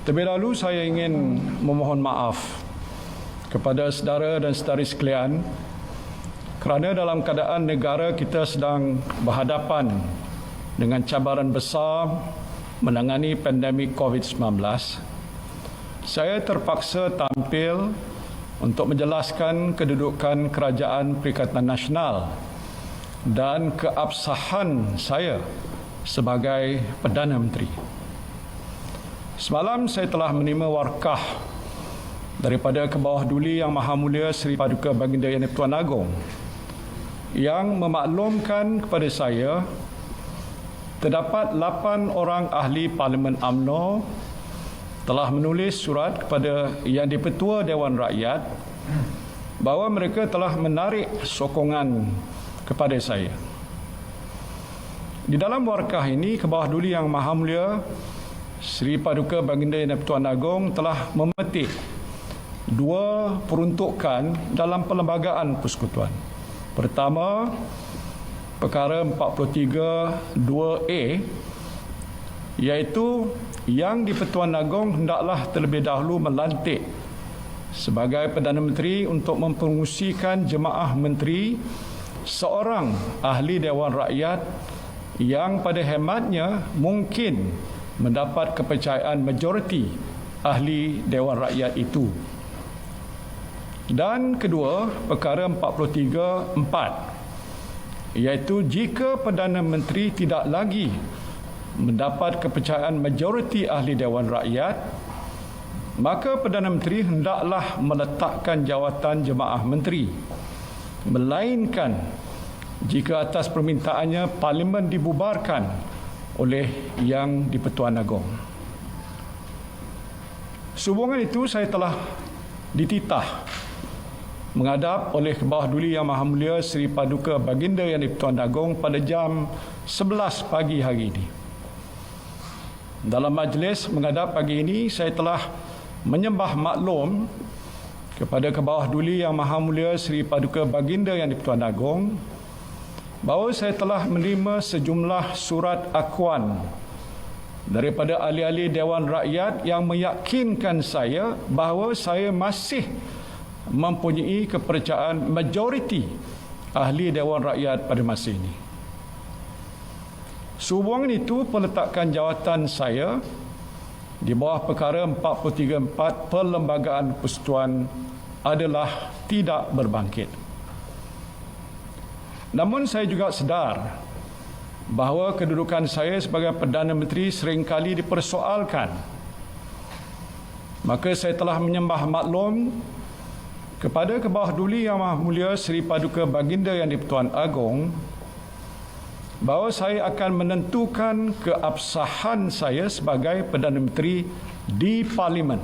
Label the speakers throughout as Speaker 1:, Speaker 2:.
Speaker 1: Terlebih dahulu saya ingin memohon maaf kepada saudara dan saudari sekalian kerana dalam keadaan negara kita sedang berhadapan dengan cabaran besar menangani pandemik COVID-19, saya terpaksa tampil untuk menjelaskan kedudukan Kerajaan Perikatan Nasional dan keabsahan saya sebagai Perdana Menteri. Semalam saya telah menerima warkah daripada Kebawah-Duli Yang Maha Mulia Seri Paduka Baginda Yang di-Pertuan Agong yang memaklumkan kepada saya terdapat 8 orang ahli Parlimen UMNO telah menulis surat kepada Yang di-Pertua Dewan Rakyat bahawa mereka telah menarik sokongan kepada saya. Di dalam warkah ini, Kebawah-Duli Yang Maha Mulia Seri Paduka Baginda Yang di-Pertuan Agong telah memetik 2 peruntukan dalam perlembagaan persekutuan. Pertama, perkara 43 2A, iaitu Yang di-Pertuan Agong hendaklah terlebih dahulu melantik sebagai Perdana Menteri untuk mempromosikan jemaah menteri seorang ahli Dewan Rakyat yang pada hematnya mungkin mendapat kepercayaan majoriti ahli Dewan Rakyat itu. Dan kedua, perkara 43(4), iaitu jika Perdana Menteri tidak lagi mendapat kepercayaan majoriti ahli Dewan Rakyat, maka Perdana Menteri hendaklah meletakkan jawatan jemaah menteri, melainkan jika atas permintaannya Parlimen dibubarkan oleh Yang di-Pertuan Agong. Sehubungan itu, saya telah dititah menghadap oleh Kebawah-Duli Yang Maha Mulia Seri Paduka Baginda Yang di-Pertuan Agong pada jam 11 pagi hari ini. Dalam majlis menghadap pagi ini, saya telah menyembah maklum kepada Kebawah-Duli Yang Maha Mulia Seri Paduka Baginda Yang di-Pertuan Agong bahawa saya telah menerima sejumlah surat akuan daripada ahli-ahli Dewan Rakyat yang meyakinkan saya bahawa saya masih mempunyai kepercayaan majoriti ahli Dewan Rakyat pada masa ini. Sehubungan itu, peletakan jawatan saya di bawah perkara 43(4) Perlembagaan Persekutuan adalah tidak berbangkit. Namun saya juga sedar bahawa kedudukan saya sebagai Perdana Menteri seringkali dipersoalkan. Maka saya telah menyembah maklum kepada Kebawah-Duli Yang Maha Mulia Seri Paduka Baginda Yang di-Pertuan Agong bahawa saya akan menentukan keabsahan saya sebagai Perdana Menteri di Parlimen.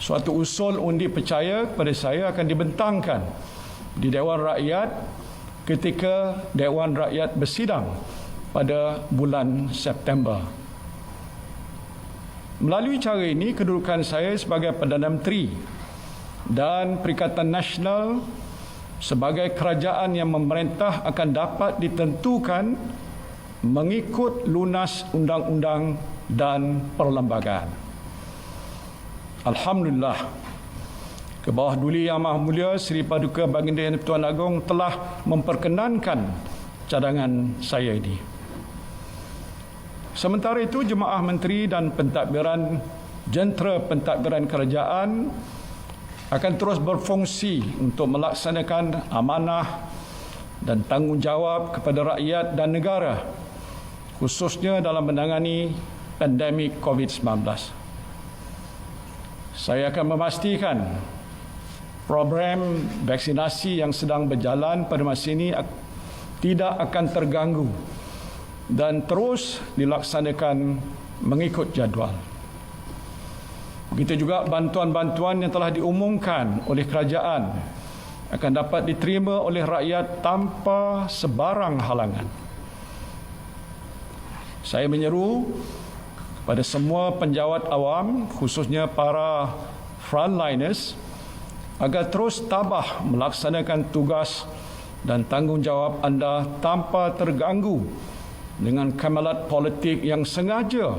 Speaker 1: Suatu usul undi percaya kepada saya akan dibentangkan di Dewan Rakyat ketika Dewan Rakyat bersidang pada bulan September. Melalui cara ini, kedudukan saya sebagai Perdana Menteri dan Perikatan Nasional sebagai kerajaan yang memerintah akan dapat ditentukan mengikut lunas undang-undang dan perlembagaan. Alhamdulillah, Kebawah-Duli Yang Maha Mulia Seri Paduka Baginda Yang di-Pertuan Agong telah memperkenankan cadangan saya ini. Sementara itu, jemaah menteri dan pentadbiran jentera pentadbiran kerajaan akan terus berfungsi untuk melaksanakan amanah dan tanggungjawab kepada rakyat dan negara, khususnya dalam menangani pandemik COVID-19. Saya akan memastikan program vaksinasi yang sedang berjalan pada masa ini tidak akan terganggu dan terus dilaksanakan mengikut jadual. Begitu juga bantuan-bantuan yang telah diumumkan oleh kerajaan akan dapat diterima oleh rakyat tanpa sebarang halangan. Saya menyeru kepada semua penjawat awam, khususnya para frontliners, agar terus tabah melaksanakan tugas dan tanggungjawab anda tanpa terganggu dengan kamalat politik yang sengaja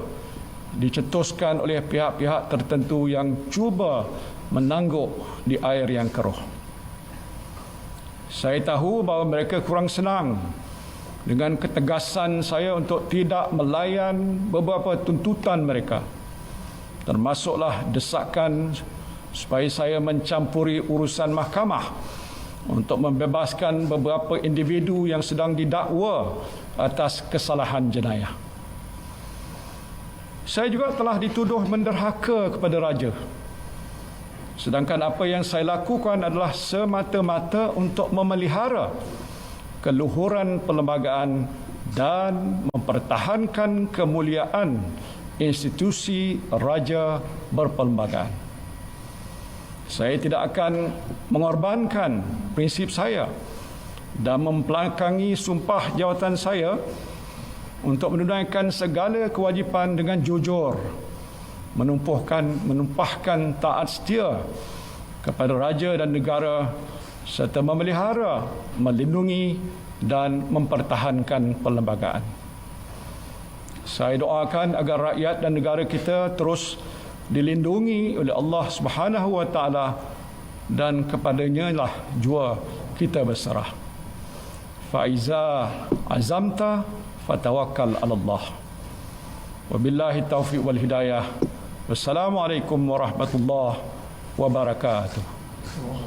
Speaker 1: dicetuskan oleh pihak-pihak tertentu yang cuba menangguk di air yang keruh. Saya tahu bahawa mereka kurang senang dengan ketegasan saya untuk tidak melayan beberapa tuntutan mereka, termasuklah desakan supaya saya mencampuri urusan mahkamah untuk membebaskan beberapa individu yang sedang didakwa atas kesalahan jenayah. Saya juga telah dituduh menderhaka kepada raja, sedangkan apa yang saya lakukan adalah semata-mata untuk memelihara keluhuran perlembagaan dan mempertahankan kemuliaan institusi raja berperlembagaan. Saya tidak akan mengorbankan prinsip saya dan membelakangi sumpah jawatan saya untuk menunaikan segala kewajipan dengan jujur, menumpahkan taat setia kepada raja dan negara serta memelihara, melindungi dan mempertahankan perlembagaan. Saya doakan agar rakyat dan negara kita terus dilindungi oleh Allah Subhanahu wa taala dan kepadanya lah jua kita berserah. Faiza azamta fatawakkal 'ala Allah. Wabillahi taufiq wal hidayah. Wassalamualaikum warahmatullahi wabarakatuh.